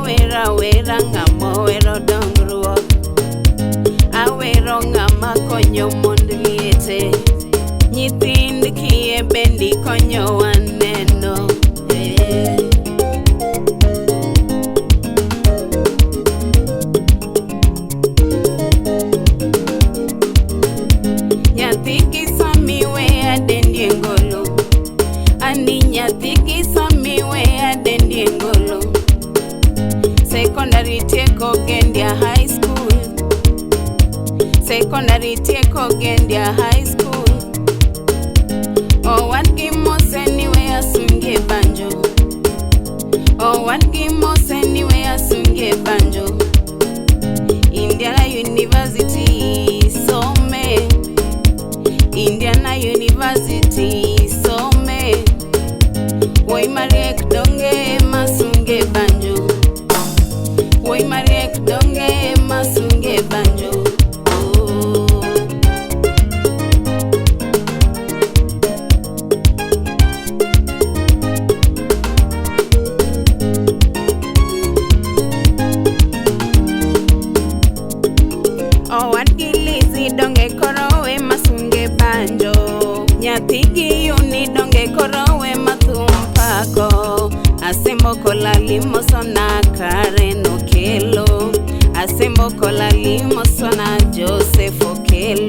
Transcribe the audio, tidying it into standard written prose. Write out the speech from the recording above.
Awera wera ngamo wero dongruok. Awero ngama konyo mond liete. Nyithind kie bendi konyo waneno. Nyathi kisami we adendi ngolo. Ani nyathi kisami we adendi ngolo. Secondary tieko gendia high school. Secondary tieko gendia high school. Oh, what game most anywhere asunge banjo. Oh, what game most anywhere asunge banjo. Indiana University, so me. Indiana University, so me. Woi Mariek donge masunge banjo. Woi Mariek donge masunge banjo. Oh, what gilizi donge korowe masunge banjo. Nyathigi uni donge korowe mathumpako. Asembo kolali mosona karen.